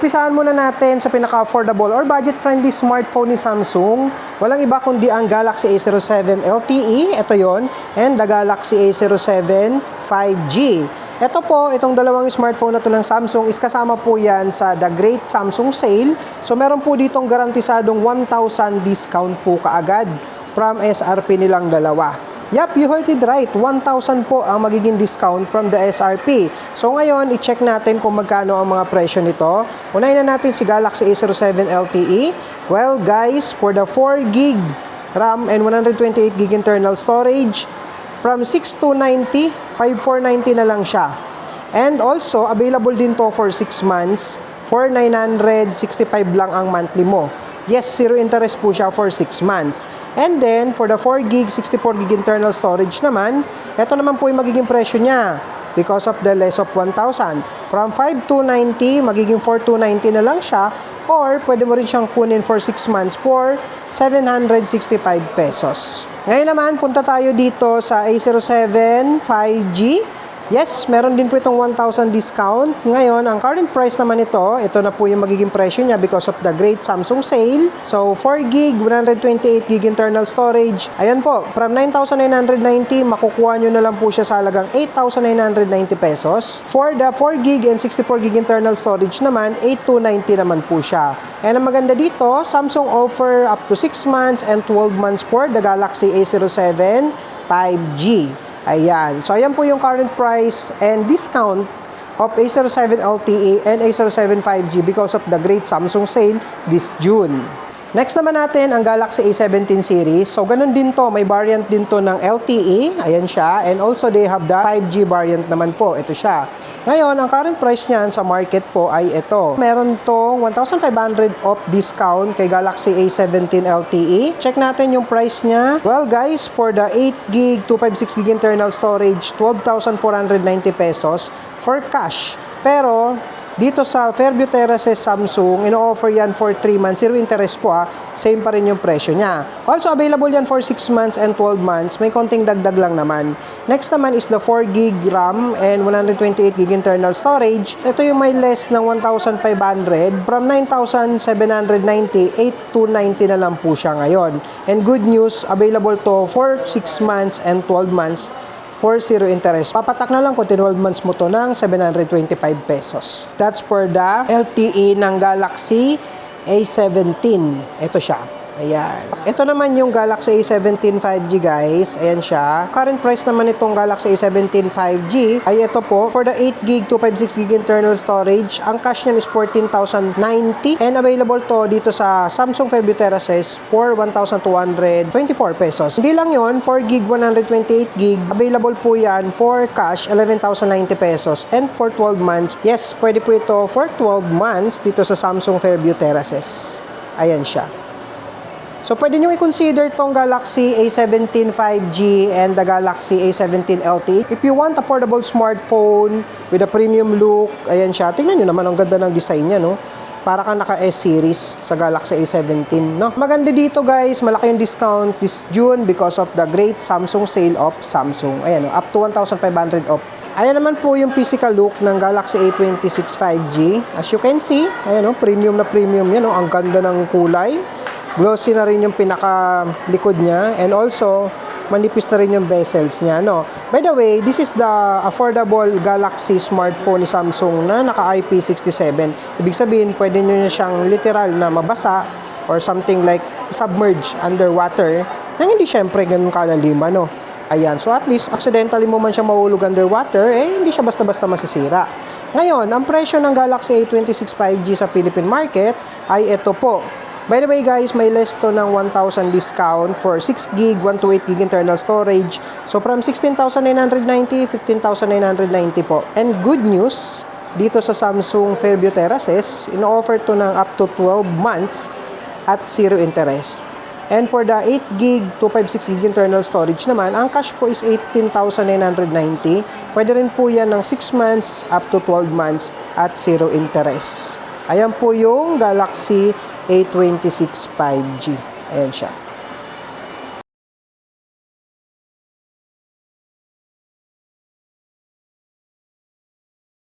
Umpisahan muna natin sa pinaka-affordable or budget-friendly smartphone ni Samsung. Walang iba kundi ang Galaxy A07 LTE, ito yon, and the Galaxy A07 5G. Ito po, itong dalawang smartphone na to ng Samsung is kasama po yan sa The Great Samsung Sale. So meron po ditong garantisadong 1,000 discount po kaagad from SRP nilang dalawa. Yup, you heard it right. 1,000 po ang magiging discount from the SRP. So ngayon, i-check natin kung magkano ang mga presyo nito. Unahin na natin si Galaxy A07 LTE. Well guys, for the 4GB RAM and 128GB internal storage, from 6,290, 5,490 na lang siya. And also, available din to for 6 months. For 965 lang ang monthly mo. Yes, zero interest po siya for 6 months. And then, for the 4GB, 64GB internal storage naman, ito naman po yung magiging presyo niya because of the less of 1,000. From 5,290, magiging 4,290 na lang siya, or pwede mo rin siyang kunin for 6 months for 765 pesos. Ngayon naman, punta tayo dito sa A07 5G. Yes, meron din po itong 1,000 discount. Ngayon, ang current price naman ito na po yung magiging presyo niya because of the Great Samsung Sale. So, 4GB, 128GB internal storage. Ayan po, from 9,990, makukuha nyo na lang po siya sa halagang 8,990 pesos. For the 4GB and 64GB internal storage naman, 8,290 naman po siya. And ang maganda dito, Samsung offer up to 6 months and 12 months for the Galaxy A07 5G. Ayan. So, ayan po yung current price and discount of A07 LTE and A07 5G because of the Great Samsung Sale this June. Next naman natin ang Galaxy A17 series. So, ganun din to. May variant din to ng LTE. Ayan siya. And also, they have the 5G variant naman po. Ito siya. Ngayon, ang current price niyan sa market po ay ito. Meron tong 1,500 off discount kay Galaxy A17 LTE. Check natin yung price niya. Well guys, for the 8GB, 256GB internal storage, 12,490 pesos for cash. Pero, dito sa Fairview Terraces Samsung, ino-offer yan for 3 months. Zero interest po Same pa rin yung presyo niya. Also, available yan for 6 months and 12 months. May konting dagdag lang naman. Next naman is the 4GB RAM and 128GB internal storage. Ito yung may less ng 1,500. From 9,790, 8,290 na lang po siya ngayon. And good news, available to for 6 months and 12 months. For zero interest. Papatak na lang kung 12 months mo to ng 725 pesos. That's for the LTE ng Galaxy A17. Ito siya. Ayan. Ito naman yung Galaxy A17 5G guys. Ayan siya. Current price naman itong Galaxy A17 5G ay ito po. For the 8GB, 256GB internal storage, ang cash niyan is 14,090 and available to dito sa Samsung Fairview Terraces for 1,224 pesos. Hindi lang yon, 4GB, 128GB. Available po yan for cash, 11,090 pesos. And for 12 months, yes, pwede po ito for 12 months dito sa Samsung Fairview Terraces. Ayan siya. So, pwede nyo i-consider tong Galaxy A17 5G and the Galaxy A17 LTE. If you want affordable smartphone with a premium look, ayan siya. Tingnan nyo naman, ang ganda ng design niya, no? Para kang naka-S series sa Galaxy A17, no? Maganda dito, guys. Malaki yung discount this June because of the Great Samsung Sale of Samsung. Ayan, no? Up to 1,500 off. Ayan naman po yung physical look ng Galaxy A26 5G. As you can see, ayan, no? Premium na premium yan, no? Ang ganda ng kulay. Glossy na rin yung pinaka-likod niya. And also, manipis na rin yung bezels niya, no? By the way, this is the affordable Galaxy smartphone ni Samsung na naka-IP67. Ibig sabihin, pwede nyo na siyang literal na mabasa or something like submerge underwater nang hindi syempre ganun kalalima, no? Ayan. So, at least, accidentally mo man siya mahulog underwater, hindi siya basta-basta masisira. Ngayon, ang presyo ng Galaxy A26 5G sa Philippine market ay ito po. By the way guys, may less to ng 1,000 discount for 6GB, 128GB internal storage. So from 16,990, 15,990 po. And good news, dito sa Samsung Fairview Terraces, ino-offer to ng up to 12 months at zero interest. And for the 8GB, 256GB internal storage naman, ang cash po is 18,990. Pwede rin po yan ng 6 months up to 12 months at zero interest. Ayan po yung Galaxy A26 5G. Ayan siya.